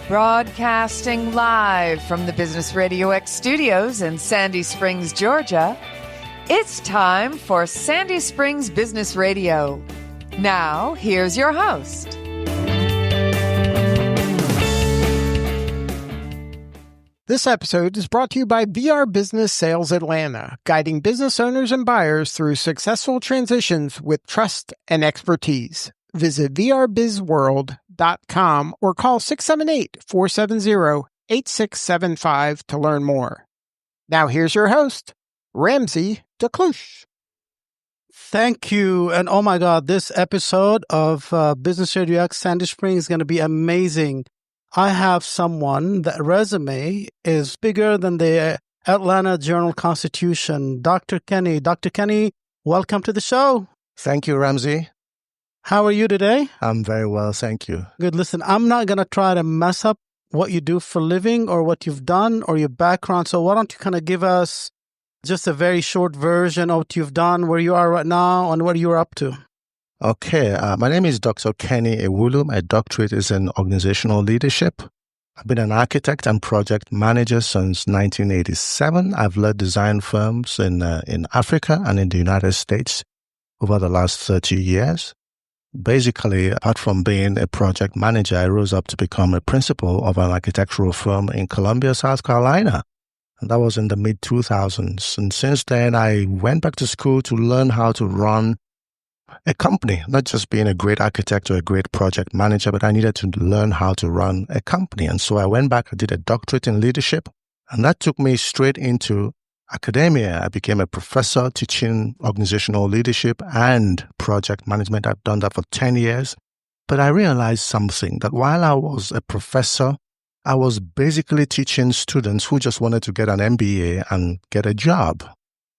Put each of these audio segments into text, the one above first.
Broadcasting live from the Business RadioX studios in Sandy Springs, Georgia, it's time for Sandy Springs Business Radio. Now, here's your host. This episode is brought to you by VR Business Sales Atlanta, guiding business owners and buyers through successful transitions with trust and expertise. Visit vrbizworld.com or call 678-470-8675 to learn more. Now here's your host, Ramzi Daklouche. Thank you. And oh my God, this episode of Business RadioX Sandy Springs is going to be amazing. I have someone that resume is bigger than the Atlanta Journal-Constitution. Dr. Kene. Dr. Kene, welcome to the show. Thank you, Ramzi. How are you today? I'm very well, thank you. Good. Listen, I'm not going to try to mess up what you do for a living or what you've done or your background. So why don't you kind of give us just a very short version of what you've done, where you are right now, and what you're up to? Okay, my name is Dr. Kene Ewulu. My doctorate is in organizational leadership. I've been an architect and project manager since 1987. I've led design firms in Africa and in the United States over the last 30 years. Basically, apart from being a project manager, I rose up to become a principal of an architectural firm in Columbia, South Carolina. And that was in the mid-2000s. And since then, I went back to school to learn how to run a company, not just being a great architect or a great project manager, but I needed to learn how to run a company. And so I went back, I did a doctorate in leadership, and that took me straight into academia. I became a professor teaching organizational leadership and project management. I've done that for 10 years. But I realized something, that while I was a professor, I was basically teaching students who just wanted to get an MBA and get a job.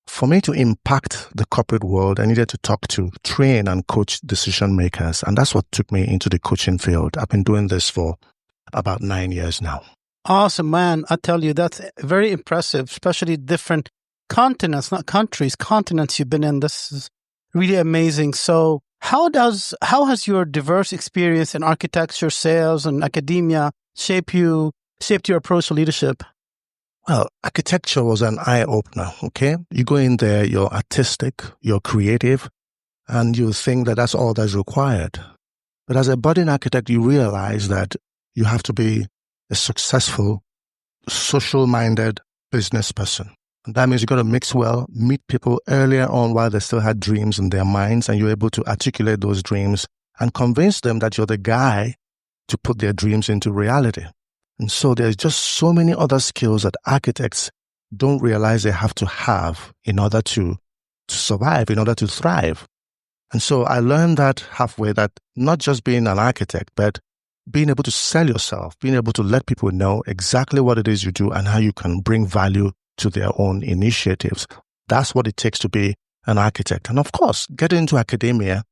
For me to impact the corporate world, I needed to talk to, train, and coach decision makers. And that's what took me into the coaching field. I've been doing this for about 9 years now. Awesome, man. I tell you, that's very impressive, especially different continents, not countries, continents you've been in. This is really amazing. So how has your diverse experience in architecture, sales, and academia shaped your approach to leadership? Well, architecture was an eye-opener, okay? You go in there, you're artistic, you're creative, and you think that that's all that's required. But as a budding architect, you realize that you have to be a successful, social-minded business person. And that means you got to mix well, meet people earlier on while they still had dreams in their minds, and you're able to articulate those dreams and convince them that you're the guy to put their dreams into reality. And so there's just so many other skills that architects don't realize they have to have in order to survive, in order to thrive. And so I learned that halfway, that not just being an architect, but being able to sell yourself, being able to let people know exactly what it is you do and how you can bring value to their own initiatives. That's what it takes to be an architect. And of course, getting into academia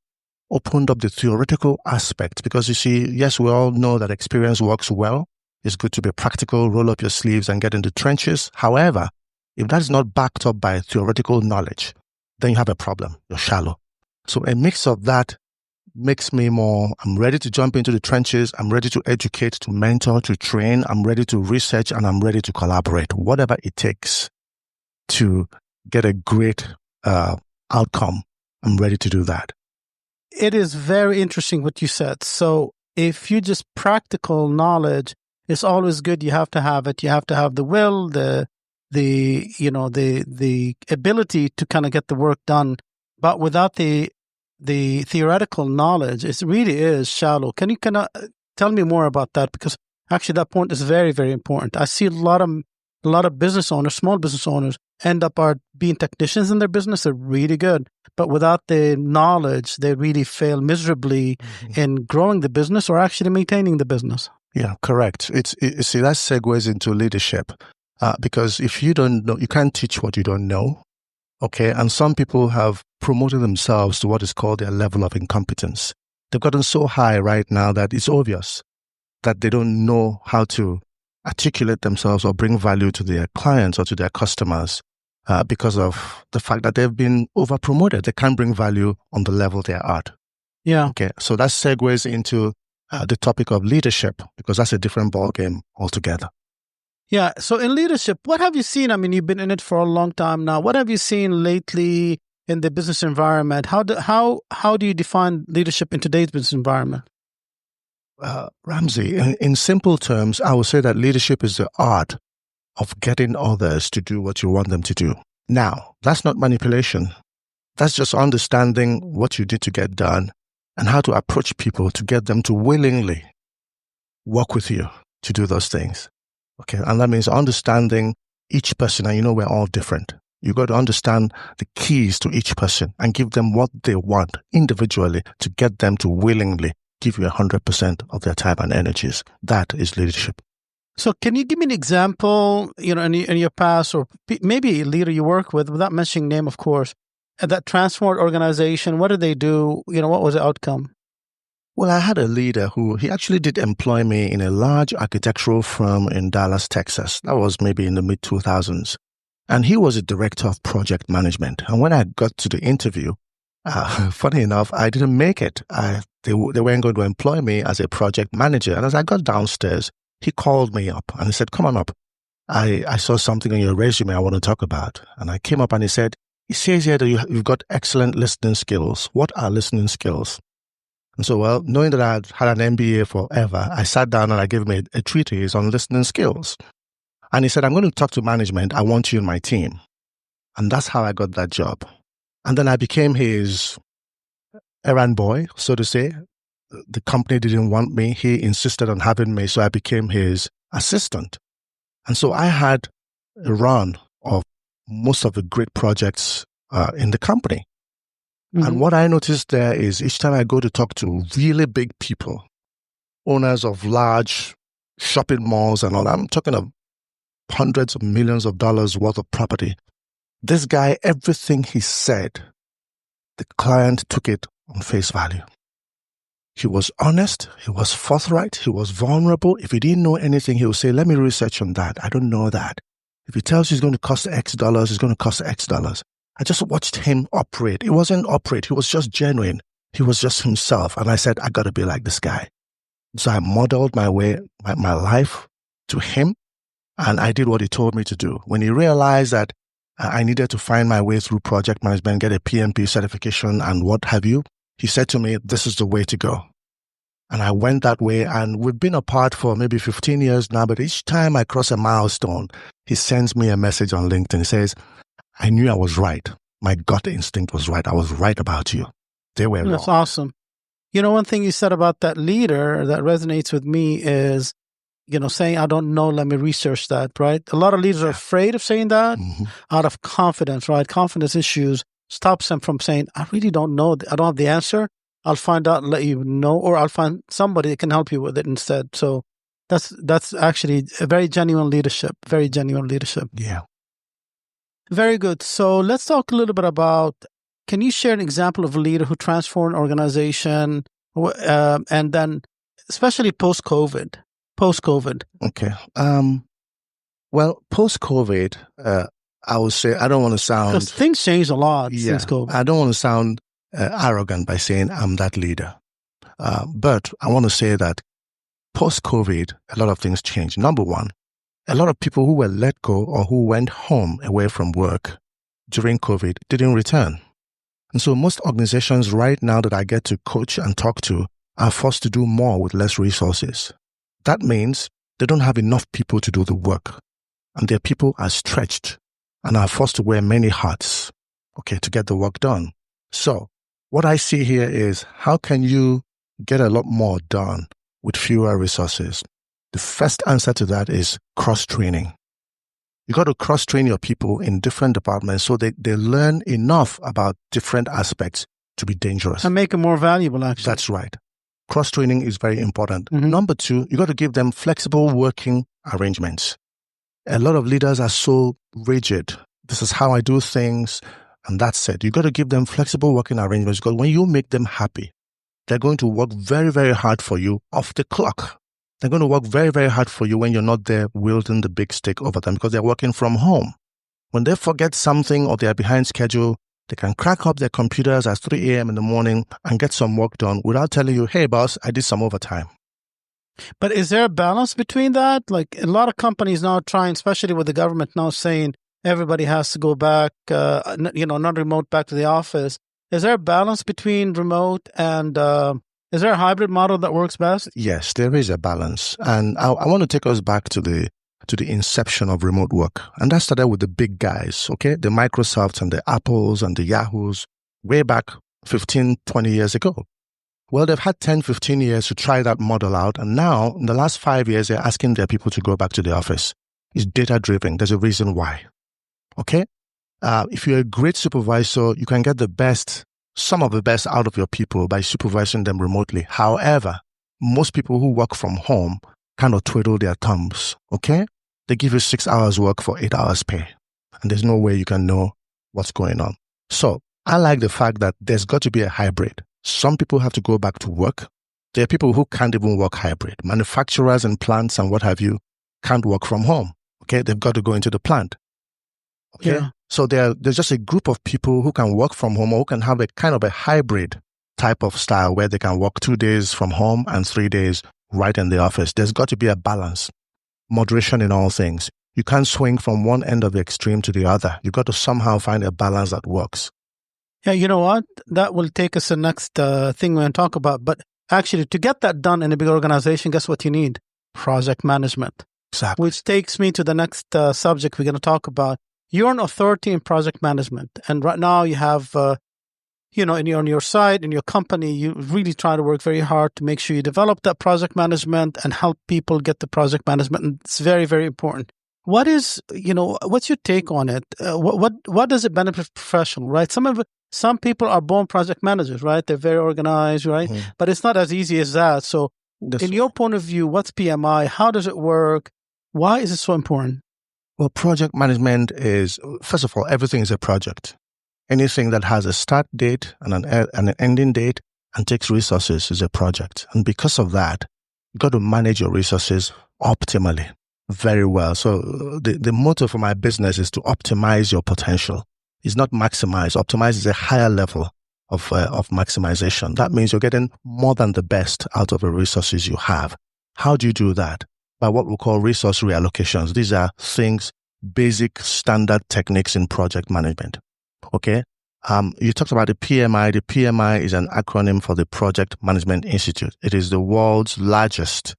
opened up the theoretical aspect, because you see, yes, we all know that experience works well. It's good to be practical, roll up your sleeves and get into trenches. However, if that is not backed up by theoretical knowledge, then you have a problem. You're shallow. So a mix of that makes me I'm ready to jump into the trenches. I'm ready to educate, to mentor, to train. I'm ready to research, and I'm ready to collaborate. Whatever it takes to get a great outcome, I'm ready to do that. It is very interesting what you said. So if you just practical knowledge, it's always good. You have to have it. You have to have the will, the ability to kind of get the work done. But without the theoretical knowledge, it really is shallow. Can you kind of tell me more about that? Because actually that point is very, very important. I see a lot of business owners, small business owners, end up being technicians in their business. They're really good. But without the knowledge, they really fail miserably in growing the business or actually maintaining the business. Yeah, correct. See, that segues into leadership, because if you don't know, you can't teach what you don't know. Okay, and some people have promoted themselves to what is called their level of incompetence. They've gotten so high right now that it's obvious that they don't know how to articulate themselves or bring value to their clients or to their customers because of the fact that they've been over-promoted. They can't bring value on the level they're at. Yeah. Okay, so that segues into the topic of leadership, because that's a different ballgame altogether. Yeah. So in leadership, what have you seen? I mean, you've been in it for a long time now. What have you seen lately in the business environment? How do you define leadership in today's business environment? Ramzi, in simple terms, I would say that leadership is the art of getting others to do what you want them to do. Now, that's not manipulation. That's just understanding what you need to get done and how to approach people to get them to willingly work with you to do those things. Okay, and that means understanding each person, and we're all different. You got to understand the keys to each person and give them what they want individually to get them to willingly give you 100% of their time and energies. That is leadership. So can you give me an example, in your past, or maybe a leader you work with, without mentioning name, of course, that transformed organization? What did they do? What was the outcome? Well, I had a leader he actually did employ me in a large architectural firm in Dallas, Texas. That was maybe in the mid-2000s. And he was a director of project management. And when I got to the interview, funny enough, I didn't make it. They weren't going to employ me as a project manager. And as I got downstairs, he called me up and he said, "Come on up. I saw something on your resume I want to talk about." And I came up and he said, "It says here that you've got excellent listening skills. What are listening skills?" And so, well, knowing that I had had an MBA forever, I sat down and I gave him a treatise on listening skills. And he said, "I'm going to talk to management. I want you in my team." And that's how I got that job. And then I became his errand boy, so to say. The company didn't want me. He insisted on having me, so I became his assistant. And so I had a run of most of the great projects in the company. Mm-hmm. And what I noticed there is each time I go to talk to really big people, owners of large shopping malls and all, I'm talking of hundreds of millions of dollars worth of property. This guy, everything he said, the client took it on face value. He was honest, he was forthright, he was vulnerable. If he didn't know anything, he would say, "Let me research on that. I don't know that." If he tells you it's going to cost X dollars, it's going to cost X dollars. I just watched him operate. It wasn't operate. He was just genuine. He was just himself. And I said, I got to be like this guy. So I modeled my life to him. And I did what he told me to do. When he realized that I needed to find my way through project management, get a PMP certification and what have you, he said to me, "This is the way to go." And I went that way, and we've been apart for maybe 15 years now, but each time I cross a milestone, he sends me a message on LinkedIn. He says, "I knew I was right. My gut instinct was right. I was right about you. They were wrong." That's awesome. One thing you said about that leader that resonates with me is, saying, "I don't know, let me research that," right? A lot of leaders are afraid of saying that out of confidence, right? Confidence issues stops them from saying, "I really don't know. I don't have the answer. I'll find out and let you know, or I'll find somebody that can help you with it instead." So that's actually a very genuine leadership, very genuine leadership. Yeah. Very good. So let's talk a little bit about, can you share an example of a leader who transformed an organization and then especially post-COVID? Okay. Well, post-COVID, I would say, I don't want to sound... Because things changed a lot since COVID. I don't want to sound arrogant by saying I'm that leader. But I want to say that post-COVID, a lot of things changed. Number one, a lot of people who were let go or who went home away from work during COVID didn't return. And so most organizations right now that I get to coach and talk to are forced to do more with less resources. That means they don't have enough people to do the work. And their people are stretched and are forced to wear many hats, to get the work done. So what I see here is, how can you get a lot more done with fewer resources? The first answer to that is cross-training. You got to cross-train your people in different departments so they learn enough about different aspects to be dangerous. And make them more valuable, actually. That's right. Cross-training is very important. Mm-hmm. Number two, you got to give them flexible working arrangements. A lot of leaders are so rigid. This is how I do things, and that's it. You got to give them flexible working arrangements, because when you make them happy, they're going to work very, very hard for you off the clock. They're going to work very, very hard for you when you're not there wielding the big stick over them, because they're working from home. When they forget something or they're behind schedule, They can crack up their computers at 3 a.m. in the morning and get some work done without telling you, hey, boss, I did some overtime. But is there a balance between that? Like a lot of companies now trying, especially with the government now saying everybody has to go back, not remote, back to the office. Is there a balance between remote and is there a hybrid model that works best? Yes, there is a balance. And I want to take us back to the inception of remote work. And that started with the big guys, okay? The Microsofts and the Apples and the Yahoos way back 15, 20 years ago. Well, they've had 10, 15 years to try that model out. And now, in the last 5 years, they're asking their people to go back to the office. It's data-driven. There's a reason why. Okay? If you're a great supervisor, you can get some of the best out of your people by supervising them remotely. However, most people who work from home kind of twiddle their thumbs. Okay? They give you 6 hours work for 8 hours pay. And there's no way you can know what's going on. So I like the fact that there's got to be a hybrid. Some people have to go back to work. There are people who can't even work hybrid. Manufacturers and plants and what have you can't work from home. Okay? They've got to go into the plant. Okay? Yeah. So there's just a group of people who can work from home or who can have a kind of a hybrid type of style where they can work 2 days from home and 3 days right in the office. There's got to be a balance. Moderation in all things. You can't swing from one end of the extreme to the other. You've got to somehow find a balance that works. Yeah, you know what? That will take us to the next thing we're going to talk about. But actually, to get that done in a big organization, guess what you need? Project management. Exactly. Which takes me to the next subject we're going to talk about. You're an authority in project management. And right now you have, on your side, in your company, you really try to work very hard to make sure you develop that project management and help people get the project management. And it's very, very important. What's your take on it? What does it benefit professional, right? Some people are born project managers, right? They're very organized, right? Mm-hmm. But it's not as easy as that. So in your point of view, what's PMI? How does it work? Why is it so important? Well, project management is, first of all, everything is a project. Anything that has a start date and an ending date and takes resources is a project. And because of that, you've got to manage your resources optimally, very well. So the motto for my business is to optimize your potential. It's not maximize. Optimize is a higher level of maximization. That means you're getting more than the best out of the resources you have. How do you do that? By what we call resource reallocations. These are basic standard techniques in project management. Okay? You talked about the PMI. The PMI is an acronym for the Project Management Institute. It is the world's largest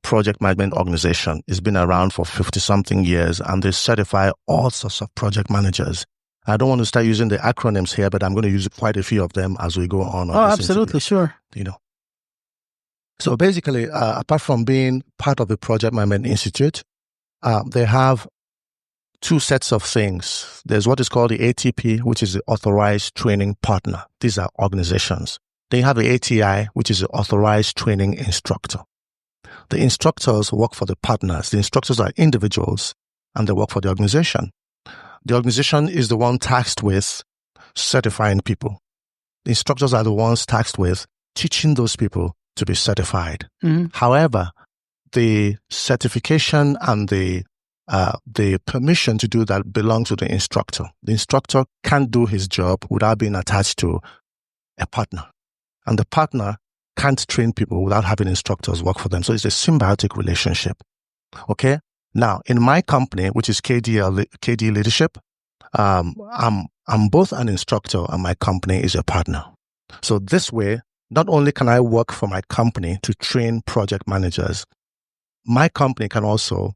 project management organization. It's been around for 50-something years, and they certify all sorts of project managers. I don't want to start using the acronyms here, but I'm going to use quite a few of them as we go on. Oh, absolutely, sure. So basically, apart from being part of the Project Management Institute, they have 2 sets of things. There's what is called the ATP, which is the Authorized Training Partner. These are organizations. Then you have the ATI, which is the Authorized Training Instructor. The instructors work for the partners. The instructors are individuals, and they work for the organization. The organization is the one tasked with certifying people. The instructors are the ones tasked with teaching those people to be certified. Mm-hmm. However, the certification and the permission to do that belongs to the instructor. The instructor can't do his job without being attached to a partner. And the partner can't train people without having instructors work for them. So it's a symbiotic relationship. Okay? Now, in my company, which is KD Leadership, I'm both an instructor and my company is a partner. So this way, not only can I work for my company to train project managers, my company can also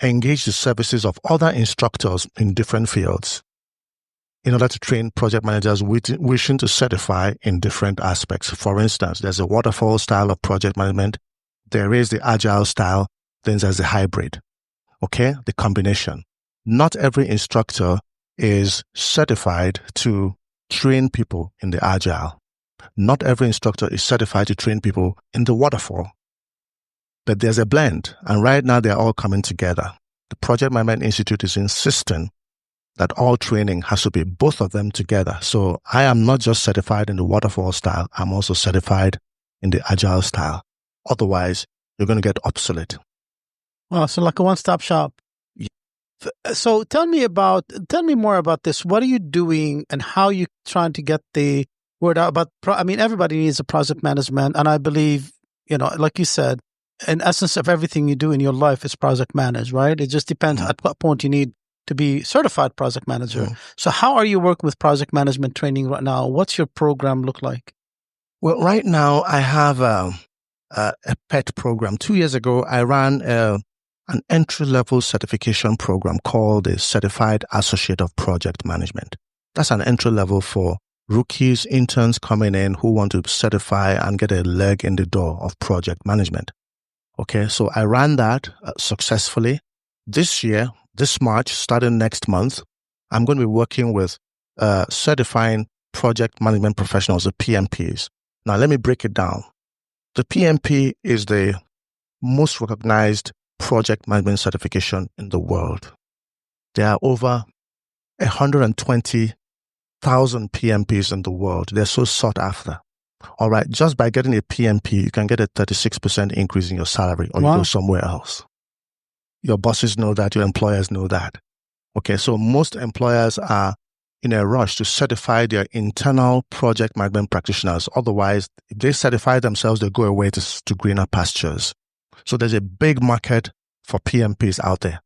engage the services of other instructors in different fields in order to train project managers wishing to certify in different aspects. For instance, there's a waterfall style of project management. There is the agile style. Then there's the hybrid. Okay? The combination. Not every instructor is certified to train people in the agile. Not every instructor is certified to train people in the waterfall. But there's a blend, and right now they're all coming together. The Project Management Institute is insisting that all training has to be both of them together. So I am not just certified in the waterfall style, I'm also certified in the agile style. Otherwise, you're going to get obsolete. Wow, so like a one-stop shop. So tell me more about this. What are you doing and how are you trying to get the word out about, everybody needs a project management. And I believe, like you said, in essence of everything you do in your life is project managed, right? It just depends at what point you need to be certified project manager. So how are you working with project management training right now? What's your program look like? Well, right now I have a PET program. 2 years ago, I ran an entry-level certification program called the Certified Associate of Project Management. That's an entry level for rookies, interns coming in who want to certify and get a leg in the door of project management. Okay, so I ran that successfully. This year, this March, starting next month, I'm going to be working with certifying project management professionals, the PMPs. Now, let me break it down. The PMP is the most recognized project management certification in the world. There are over 120,000 PMPs in the world. They're so sought after. All right, just by getting a PMP, you can get a 36% increase in your salary or you go somewhere else. Your bosses know that, your employers know that. Okay, so most employers are in a rush to certify their internal project management practitioners. Otherwise, if they certify themselves, they go away to greener pastures. So there's a big market for PMPs out there.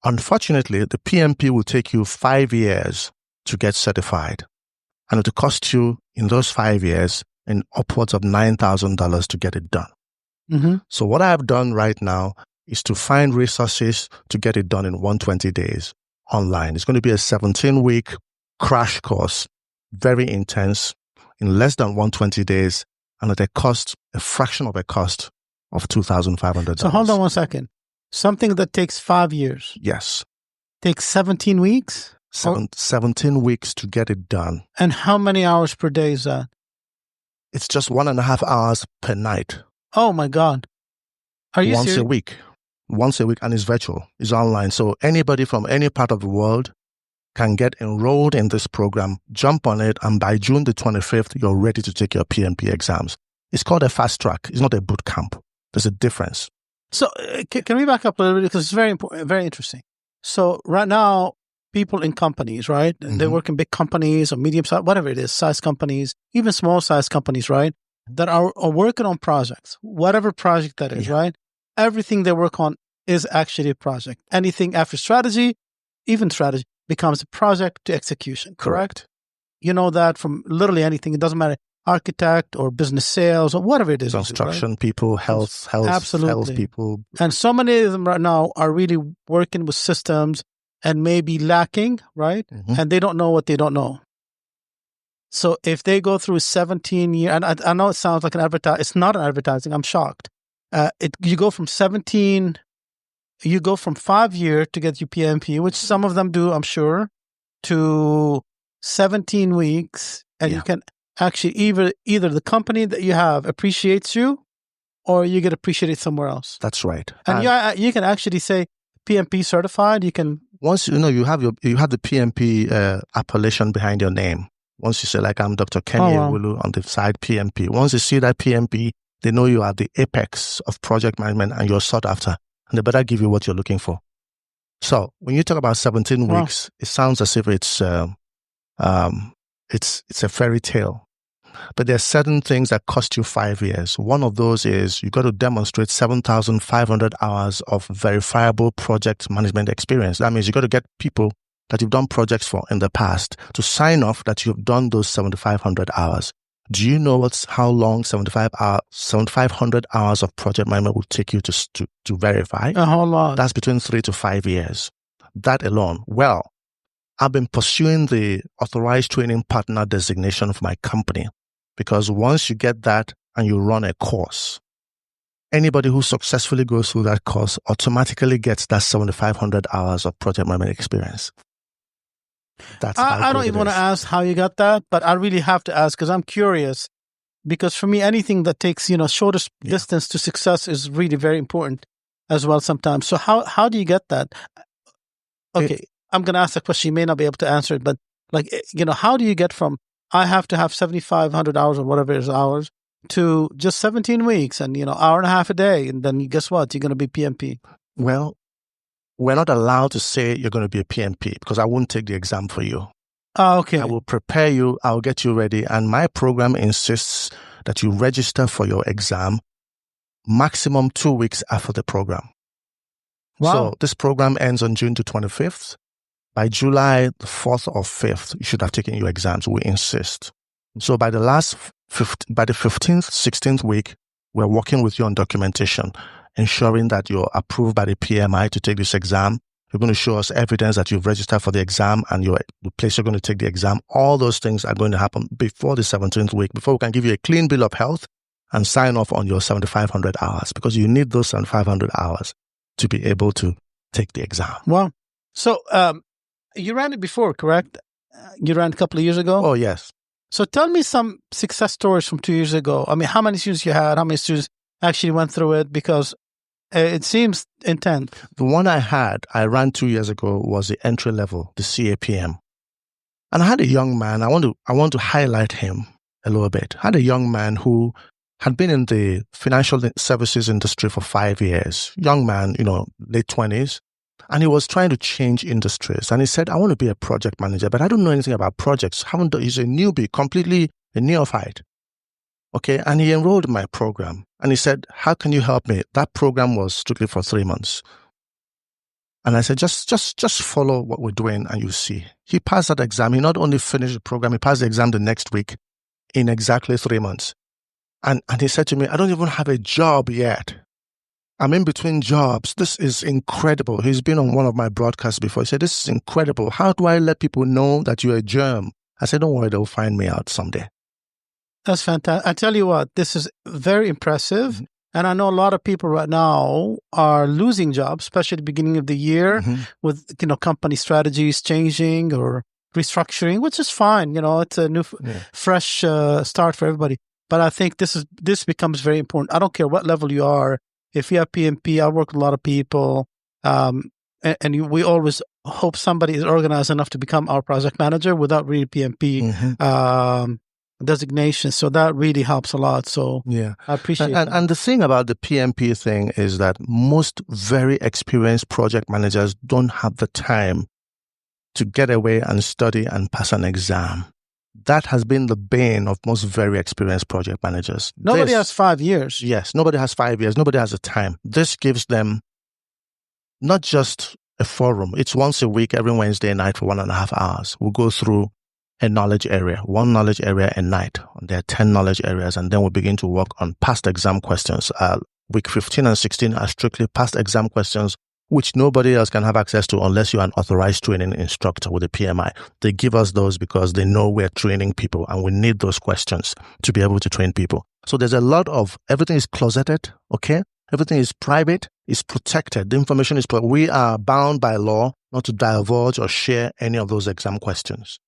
Unfortunately, the PMP will take you 5 years to get certified. And it will cost you in those 5 years in upwards of $9,000 to get it done. So what I have done right now is to find resources to get it done in 120 days online. It's going to be a 17-week crash course, very intense, in less than 120 days, and at a fraction of a cost of $2,500. So hold on 1 second. Something that takes 5 years. Yes. Takes 17 weeks? 17 weeks to get it done. And how many hours per day is that? It's just 1.5 hours per night. Oh my God. Are you Once serious? a week. Once a week, and it's virtual. It's online. So anybody from any part of the world can get enrolled in this program, jump on it, and by June the 25th, you're ready to take your PMP exams. It's called a fast track. It's not a boot camp. There's a difference. So can we back up a little bit, because it's very important, very interesting. So right now, people in companies, right? They work in big companies or medium size, whatever it is, size companies, even small size companies, right? That are working on projects, whatever project that is, right? Everything they work on is actually a project. Anything after strategy, even strategy, becomes a project to execution, correct? You know that from literally anything. It doesn't matter, architect or business sales or whatever it is. Construction people, health people. And so many of them right now are really working with systems and maybe lacking, right? And they don't know what they don't know. So if they go through 17 years, and I know it sounds like an advertising, it's not an advertising, I'm shocked. You go from 5 years to get your PMP, which some of them do, I'm sure, to 17 weeks. And you can actually either the company that you have appreciates you or you get appreciated somewhere else. That's right. And you can actually say PMP certified. You can... Once you have the PMP appellation behind your name. Once you say, like, I'm Dr. Kene Ewulu on the side PMP. Once you see that PMP, they know you are the apex of project management and you're sought after. And they better give you what you're looking for. So when you talk about 17 weeks, it sounds as if it's a fairy tale. But there are certain things that cost you 5 years. One of those is you got to demonstrate 7,500 hours of verifiable project management experience. That means you got to get people that you've done projects for in the past to sign off that you've done those 7,500 hours. Do you know how long 7,500 hours of project management will take you to verify? A whole lot. That's between 3 to 5 years. That alone. Well, I've been pursuing the authorized training partner designation of my company because once you get that and you run a course, anybody who successfully goes through that course automatically gets that 7,500 hours of project management experience. That's I don't even want to ask how you got that, but I really have to ask because I'm curious. Because for me, anything that takes shortest distance to success is really very important as well sometimes. So how do you get that? Okay, I'm going to ask a question. You may not be able to answer it, but how do you get from I have to have 7,500 hours or whatever it is hours to just 17 weeks and hour and a half a day, and then guess what? You're going to be PMP. Well, we're not allowed to say you're going to be a PMP because I won't take the exam for you. Oh, okay. I will prepare you. I'll get you ready. And my program insists that you register for your exam maximum 2 weeks after the program. Wow. So this program ends on June the 25th. By July the 4th or 5th, you should have taken your exams. We insist. So by the 15th, 16th week, we're working with you on documentation, ensuring that you're approved by the PMI to take this exam. You're going to show us evidence that you've registered for the exam and the place you're going to take the exam. All those things are going to happen before the 17th week, before we can give you a clean bill of health and sign off on your 7,500 hours, because you need those 7,500 hours to be able to take the exam. Wow. So you ran it before, correct? You ran a couple of years ago? Oh, yes. So tell me some success stories from 2 years ago. I mean, how many students you had? How many students actually went through it? Because it seems intense. The one I ran 2 years ago was the entry level, the CAPM. And I had a young man, I want to highlight him a little bit. I had a young man who had been in the financial services industry for 5 years. Young man, late 20s. And he was trying to change industries. And he said, I want to be a project manager, but I don't know anything about projects. He's a newbie, completely a neophyte. Okay. And he enrolled in my program. And he said, how can you help me? That program was strictly for 3 months. And I said, just follow what we're doing and you see. He passed that exam. He not only finished the program, he passed the exam the next week in exactly 3 months. And he said to me, I don't even have a job yet. I'm in between jobs. This is incredible. He's been on one of my broadcasts before. He said, this is incredible. How do I let people know that you're a germ? I said, don't worry, they'll find me out someday. That's fantastic. I tell you what, this is very impressive. Mm-hmm. And I know a lot of people right now are losing jobs, especially at the beginning of the year with, company strategies changing or restructuring, which is fine. It's a new, fresh start for everybody. But I think this becomes very important. I don't care what level you are. If you have PMP, I work with a lot of people, and we always hope somebody is organized enough to become our project manager without really PMP designation. So that really helps a lot. So I appreciate that. And the thing about the PMP thing is that most very experienced project managers don't have the time to get away and study and pass an exam. That has been the bane of most very experienced project managers. Nobody has 5 years. Yes, nobody has 5 years. Nobody has the time. This gives them not just a forum. It's once a week, every Wednesday night for 1.5 hours. We'll go through a knowledge area, one knowledge area a night. There are 10 knowledge areas, and then we begin to work on past exam questions. Week 15 and 16 are strictly past exam questions, which nobody else can have access to unless you're an authorized training instructor with a PMI. They give us those because they know we're training people and we need those questions to be able to train people. So there's a lot of, everything is closeted, okay? Everything is private, is protected. The information is, we are bound by law not to divulge or share any of those exam questions.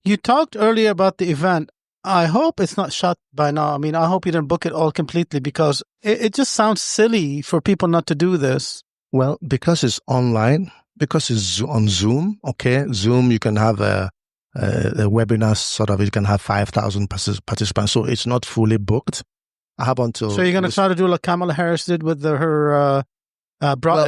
You talked earlier about the event. I hope it's not shut by now. I mean, I hope you didn't book it all completely because it just sounds silly for people not to do this. Well, because it's online, because it's on Zoom, okay? Zoom, you can have a webinar sort of, you can have 5,000 participants, so it's not fully booked. I have until... So you're going to try to do like Kamala Harris did with her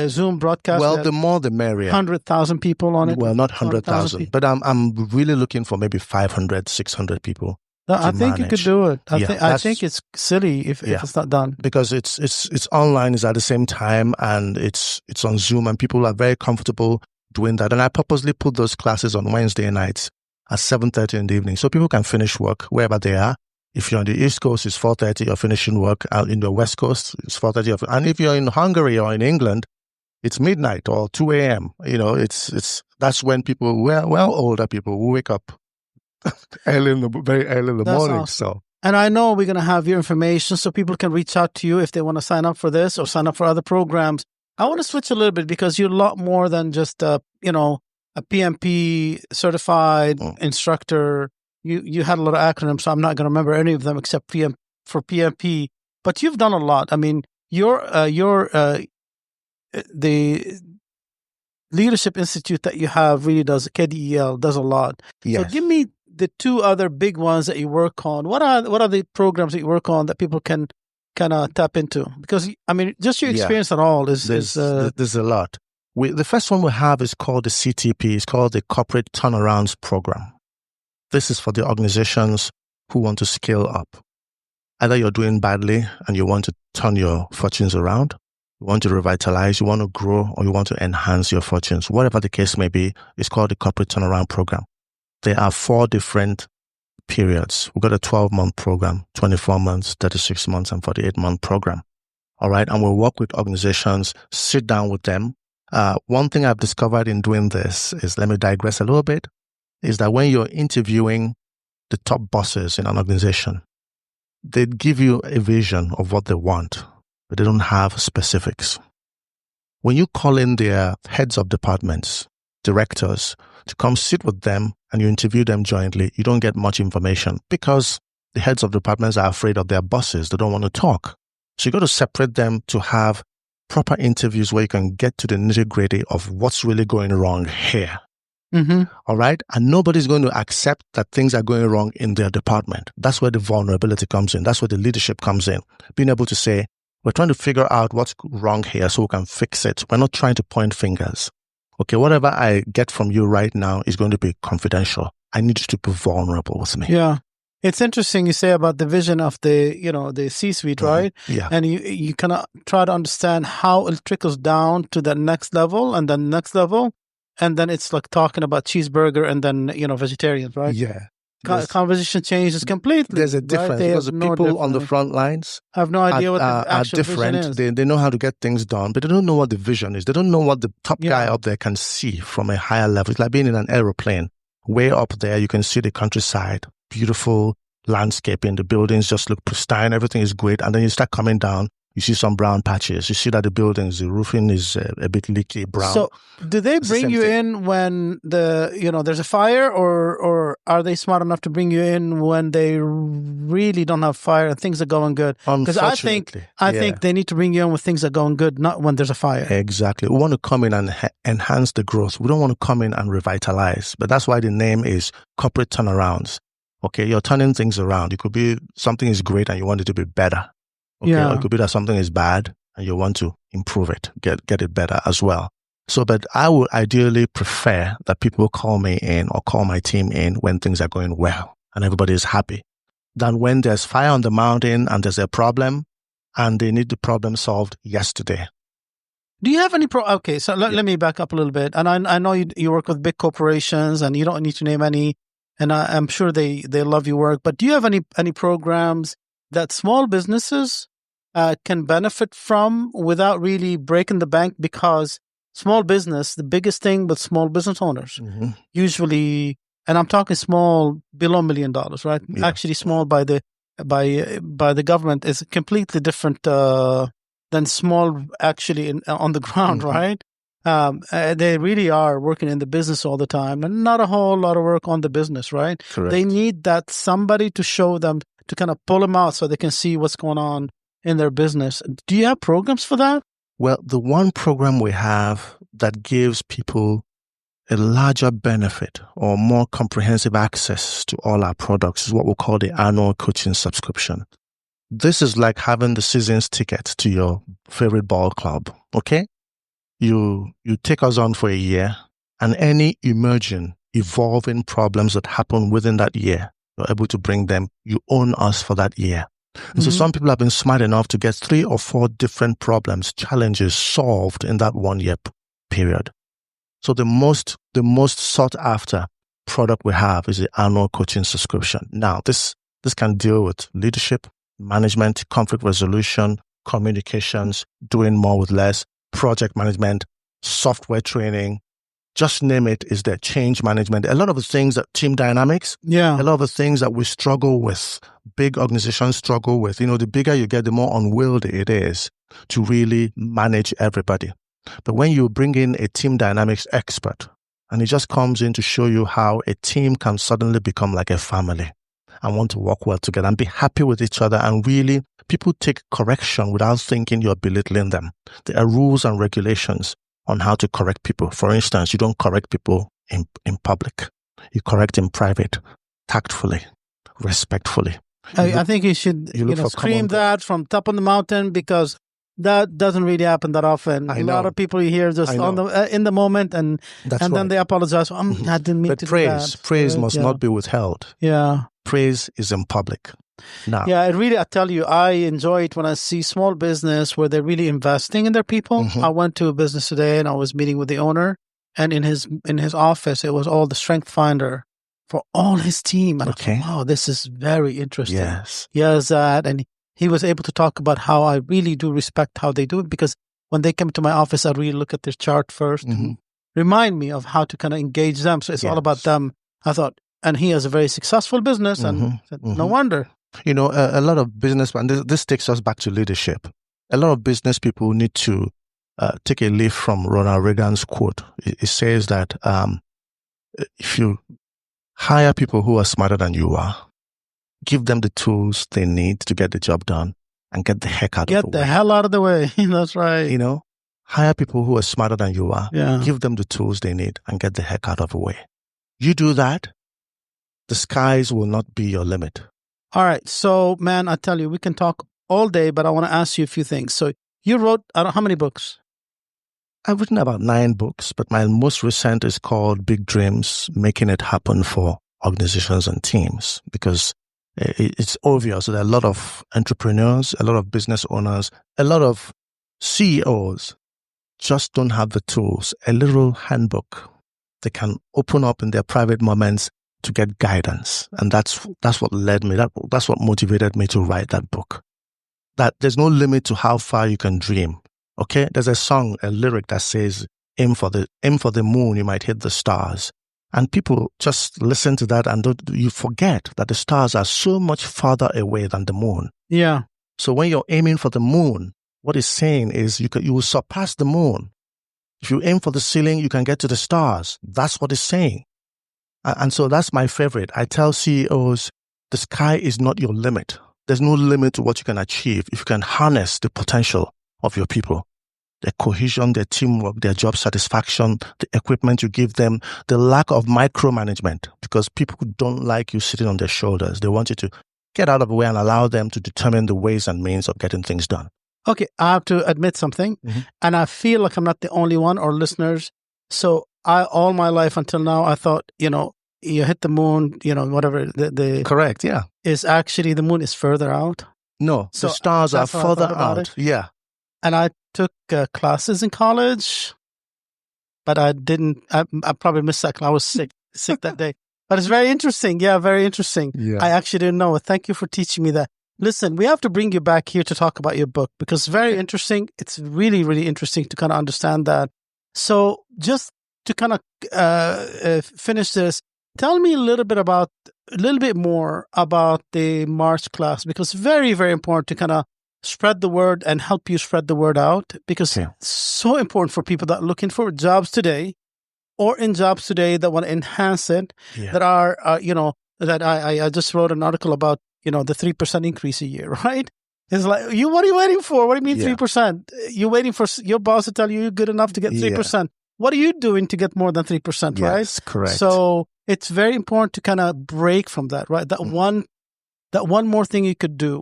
Zoom broadcast? Well, the more the merrier. 100,000 people on it? Well, not 100,000, but I'm really looking for maybe 500, 600 people. No, I think you could do it. I think it's silly if it's not done. Because it's online, it's at the same time, and it's on Zoom, and people are very comfortable doing that. And I purposely put those classes on Wednesday nights at 7:30 in the evening, so people can finish work wherever they are. If you're on the East Coast, it's 4:30. You're finishing work. In the West Coast, it's 4:30. And if you're in Hungary or in England, it's midnight or 2 a.m. That's when people, older people will wake up. very early in the morning. Awesome. So, and I know we're going to have your information so people can reach out to you if they want to sign up for this or sign up for other programs. I want to switch a little bit because you're a lot more than just a PMP certified instructor. You had a lot of acronyms, so I'm not going to remember any of them except for PMP. But you've done a lot. I mean, the Leadership Institute that you have really does, KDEL, does a lot. Yes. So give me the two other big ones that you work on. What are the programs that you work on that people can kind of tap into? Because, I mean, just your experience at all is... There's a lot. The first one we have is called the CTP. It's called the Corporate Turnarounds Program. This is for the organizations who want to scale up. Either you're doing badly and you want to turn your fortunes around, you want to revitalize, you want to grow, or you want to enhance your fortunes. Whatever the case may be, it's called the Corporate Turnaround Program. There are 4 different periods. We've got a 12-month program, 24 months, 36 months, and 48-month program. All right. And we'll work with organizations, sit down with them. One thing I've discovered in doing this is, let me digress a little bit, is that when you're interviewing the top bosses in an organization, they give you a vision of what they want, but they don't have specifics. When you call in their heads of departments, directors, to come sit with them and you interview them jointly, you don't get much information because the heads of departments are afraid of their bosses. They don't want to talk. So you got to separate them to have proper interviews where you can get to the nitty-gritty of what's really going wrong here. Mm-hmm. All right? And nobody's going to accept that things are going wrong in their department. That's where the vulnerability comes in. That's where the leadership comes in. Being able to say, we're trying to figure out what's wrong here so we can fix it. We're not trying to point fingers. Okay, whatever I get from you right now is going to be confidential. I need you to be vulnerable with me. Yeah. It's interesting you say about the vision of the C-suite, right? Yeah. And you kind of try to understand how it trickles down to the next level and then next level. And then it's like talking about cheeseburger and then, vegetarians, right? Yeah. Conversation changes completely. There's a difference because the people on the front lines have no idea what the actual different. vision is. They know how to get things done, but they don't know what the vision is. They don't know what the top guy up there can see from a higher level. It's like being in an aeroplane. Way up there, you can see the countryside, beautiful landscaping. The buildings just look pristine. Everything is great. And then you start coming down. You see some brown patches. You see that the roofing is a bit leaky, brown. So, do they bring you in when there's a fire, or are they smart enough to bring you in when they really don't have fire and things are going good? Because I think they need to bring you in when things are going good, not when there's a fire. Exactly. We want to come in and enhance the growth. We don't want to come in and revitalize. But that's why the name is Corporate Turnarounds. Okay, you're turning things around. It could be something is great and you want it to be better. Okay, or it could be that something is bad and you want to improve it, get it better as well. So, but I would ideally prefer that people call me in or call my team in when things are going well and everybody is happy, than when there's fire on the mountain and there's a problem and they need the problem solved yesterday. Do you have any Okay, so let me back up a little bit. And I know you work with big corporations and you don't need to name any, and I'm sure they love your work, but do you have any programs that small businesses can benefit from without really breaking the bank? Because small business, the biggest thing with small business owners, usually, and I'm talking small below $1 million, right? Yeah. Actually, small by the government is completely different than small actually on the ground, right? They really are working in the business all the time, and not a whole lot of work on the business, right? Correct. They need that somebody to show them, to kind of pull them out so they can see what's going on in their business. Do you have programs for that? Well, the one program we have that gives people a larger benefit or more comprehensive access to all our products is what we call the annual coaching subscription. This is like having the season's ticket to your favorite ball club, okay? You take us on for a year, and any evolving problems that happen within that year, you're able to bring them. You own us for that year. And so some people have been smart enough to get 3 or 4 different problems, challenges solved in that 1 year period. So the most sought after product we have is the annual coaching subscription. Now, this can deal with leadership, management, conflict resolution, communications, doing more with less, project management, software training, just name it, is there change management. A lot of the things that team dynamics, a lot of the things that we struggle with, big organizations struggle with. The bigger you get, the more unwieldy it is to really manage everybody. But when you bring in a team dynamics expert, and he just comes in to show you how a team can suddenly become like a family and want to work well together and be happy with each other, and really people take correction without thinking you're belittling them. There are rules and regulations on how to correct people. For instance, you don't correct people in public. You correct in private, tactfully, respectfully. I think you should scream that from top of the mountain, because That doesn't really happen that often. I A know. lot of people you hear just on the in the moment, and That's then right. they apologize. I didn't mean But to praise, do that. praise Right? must not be withheld. Yeah. Praise is in public. Now, Yeah, I tell you, I enjoy it when I see small business where they're really investing in their people. Mhm. I went to a business today and I was meeting with the owner, and in his office, it was all the strength finder for all his team. And I Okay. thought, wow, this is very interesting. yes. He has that, and he was able to talk about how I really do respect how they do it, because when they come to my office, I really look at their chart first to Mhm. remind me of how to kind of engage them. So it's all about Yes. them. I thought, and he has a very successful business, and Mhm. I said, no Mhm. wonder. You know, a lot of business, and this takes us back to leadership. A lot of business people need to take a leaf from Ronald Reagan's quote. It says that if you hire people who are smarter than you are, give them the tools they need to get the job done, and get the heck out of Get the the way. hell out of the way. That's right. You know, hire people who are smarter than you are. Yeah. Give them the tools they need, and get the heck out of the way. You do that, the skies will not be your limit. All right. So, man, I tell you, we can talk all day, but I want to ask you a few things. So you wrote, I don't how many books? I've written about 9 books, but my most recent is called Big Dreams, Making It Happen for Organizations and Teams, because it's obvious that a lot of entrepreneurs, a lot of business owners, a lot of CEOs just don't have the tools, a little handbook they can open up in their private moments to get guidance. And that's what led me, that's what motivated me to write that book. That there's no limit to how far you can dream. Okay? There's a song, a lyric that says, aim for the moon, you might hit the stars. And people just listen to that and you forget that the stars are so much farther away than the moon. Yeah. So when you're aiming for the moon, what it's saying is you will surpass the moon. If you aim for the ceiling, you can get to the stars. That's what it's saying. And so that's my favorite. I tell CEOs, the sky is not your limit. There's no limit to what you can achieve if you can harness the potential of your people, their cohesion, their teamwork, their job satisfaction, the equipment you give them, the lack of micromanagement, because people don't like you sitting on their shoulders. They want you to get out of the way and allow them to determine the ways and means of getting things done. Okay, I have to admit something, and I feel like I'm not the only one or listeners. So all my life until now, I thought, you hit the moon, whatever the Correct, yeah. is actually the moon is further out. No, So the stars are that's how I further thought about out. it. Yeah. And I took classes in college, but I didn't. I probably missed that. I was sick that day. But it's very interesting. Yeah, very interesting. Yeah. I actually didn't know it. Thank you for teaching me that. Listen, we have to bring you back here to talk about your book because it's very interesting. It's really, really interesting to kind of understand that. So just to kind of finish this, tell me a little bit more about the March class, because it's very, very important to kind of spread the word and help you spread the word out, because it's so important for people that are looking for jobs today or in jobs today that want to enhance it, that are, that I just wrote an article about, the 3% increase a year, right? It's like, what are you waiting for? What do you mean 3%? You're waiting for your boss to tell you you're good enough to get 3%. What are you doing to get more than 3%, right? Yes, correct. So it's very important to kind of break from that, right? That one more thing you could do,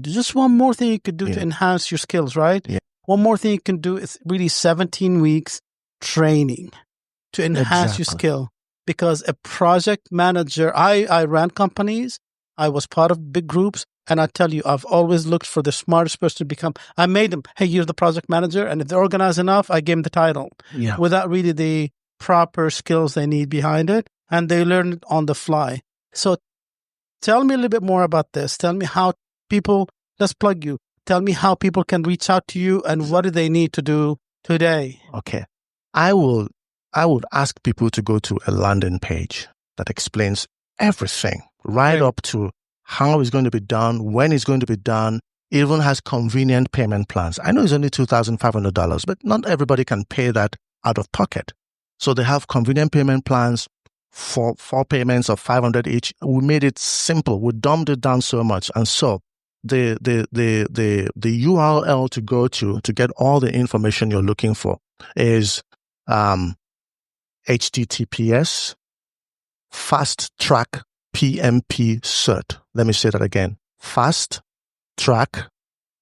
just one more thing you could do to enhance your skills, right? Yeah. One more thing you can do is really 17 weeks training to enhance your skill. Because a project manager, I ran companies, I was part of big groups, and I tell you, I've always looked for the smartest person to become. I made them, hey, you're the project manager, and if they're organized enough, I gave them the title without really the proper skills they need behind it, and they learn it on the fly. So tell me a little bit more about this. Tell me how people, let's plug you. Tell me how people can reach out to you and what do they need to do today. Okay. I would ask people to go to a landing page that explains everything, right up to how it's going to be done, when it's going to be done. It even has convenient payment plans. I know it's only $2,500, but not everybody can pay that out of pocket. So they have convenient payment plans for 4 payments of $500 each. We made it simple. We dumbed it down so much. And so the URL to go to get all the information you're looking for is HTTPS Fast Track PMP Cert. Let me say that again. Fast Track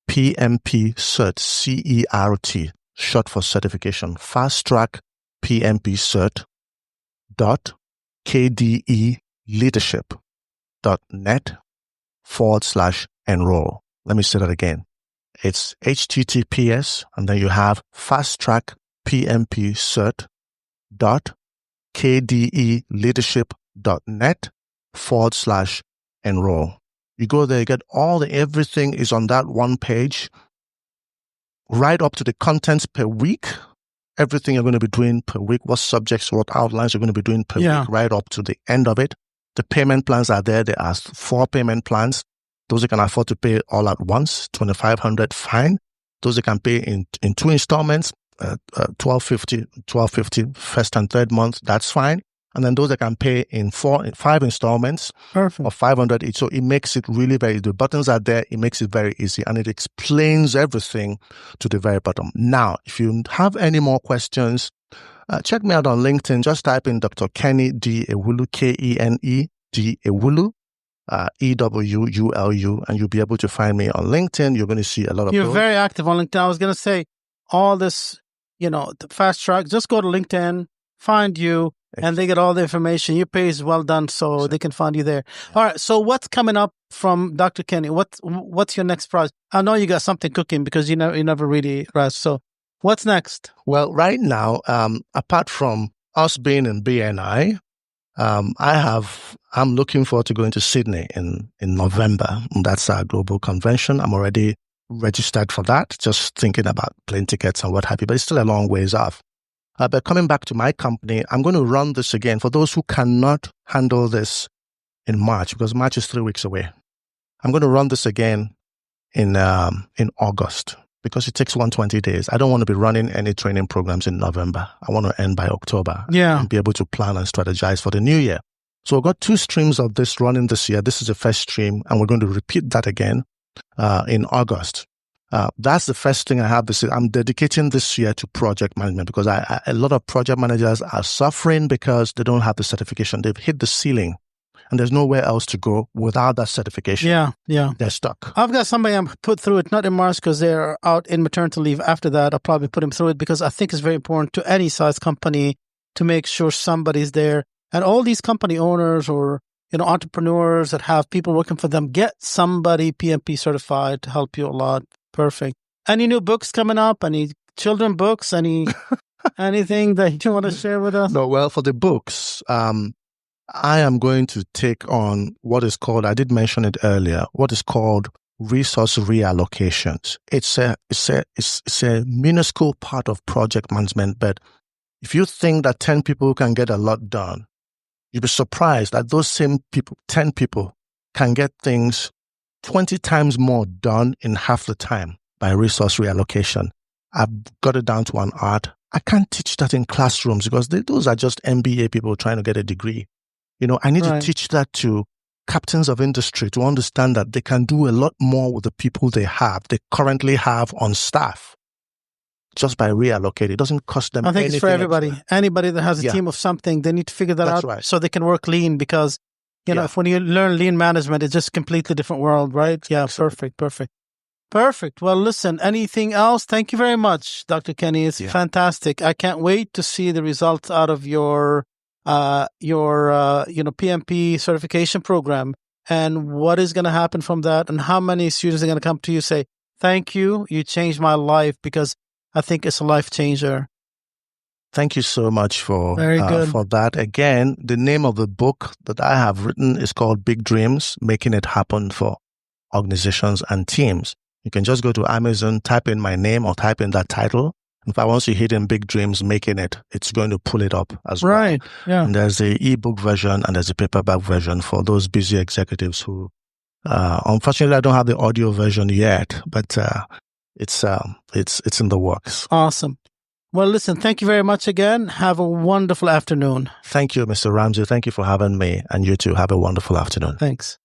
PMP Cert, CERT, short for certification. Fast Track PMP Cert dot KDEleadership.net/enroll. Let me say that again. It's HTTPS, and then you have Fast Track PMP Cert dot KDEleadership.net/enroll. You go there, you get everything is on that one page, right up to the contents per week. Everything you're going to be doing per week, what subjects, what outlines you're going to be doing per week, right up to the end of it. The payment plans are there. There are 4 payment plans. Those you can afford to pay all at once, $2,500, fine. Those you can pay in 2 installments, $1,250 first and third month, that's fine. And then those that can pay in 5 installments, Perfect. Of $500 each. So it makes it really the buttons are there. It makes it very easy, and it explains everything to the very bottom. Now, if you have any more questions, check me out on LinkedIn. Just type in Dr. Kene D Ewulu, Kene D Ewulu, EWULU, and you'll be able to find me on LinkedIn. You're going to see a lot of You're those. very active on LinkedIn. I was going to say all this, the fast track, just go to LinkedIn, find you, and they get all the information. Your page is well done, so they can find you there. All right. So what's coming up from Dr. Kene? What's your next project? I know you got something cooking because you never really rest. So what's next? Well, right now, apart from us being in BNI, I'm looking forward to going to Sydney in November. And that's our global convention. I'm already registered for that, just thinking about plane tickets and what have you, but it's still a long ways off. But coming back to my company, I'm going to run this again for those who cannot handle this in March, because March is 3 weeks away. I'm going to run this again in August, because it takes 120 days. I don't want to be running any training programs in November. I want to end by October and be able to plan and strategize for the new year. So we've got 2 streams of this running this year. This is the first stream, and we're going to repeat that again in August. That's the first thing I have. I'm dedicating this year to project management, because a lot of project managers are suffering because they don't have the certification. They've hit the ceiling, and there's nowhere else to go without that certification. Yeah. They're stuck. I've got somebody I'm put through it, not in March because they're out in maternity leave. After that, I'll probably put him through it, because I think it's very important to any size company to make sure somebody's there. And all these company owners or entrepreneurs that have people working for them, get somebody PMP certified to help you a lot. Perfect. Any new books coming up? Any children books? Anything that you want to share with us? No, well, for the books, I am going to take on what is called, I did mention it earlier, what is called resource reallocations. It's a minuscule part of project management, but if you think that 10 people can get a lot done, you'll be surprised that those same people, 10 people, can get things 20 times more done in half the time by resource reallocation. I've got it down to an art. I can't teach that in classrooms because those are just MBA people trying to get a degree. I need to teach that to captains of industry to understand that they can do a lot more with the people they currently have on staff, just by reallocating. It doesn't cost them anything. I think it's for everybody. Extra. Anybody that has a team of something, they need to figure that out so they can work lean, because if when you learn lean management, it's just a completely different world, right? Yeah, perfect. Well, listen, anything else? Thank you very much, Dr. Kene. It's fantastic. I can't wait to see the results out of your PMP certification program, and what is going to happen from that, and how many students are going to come to you say, thank you, you changed my life, because I think it's a life changer. Thank you so much for that. Again, the name of the book that I have written is called Big Dreams, Making It Happen for Organizations and Teams. You can just go to Amazon, type in my name or type in that title. If I want to hit in Big Dreams, Making It, it's going to pull it up as well. Right, yeah. And there's the ebook version and there's a paperback version for those busy executives who, unfortunately, I don't have the audio version yet, but it's in the works. Awesome. Well, listen, thank you very much again. Have a wonderful afternoon. Thank you, Mr. Ramzi. Thank you for having me. And you too. Have a wonderful afternoon. Thanks.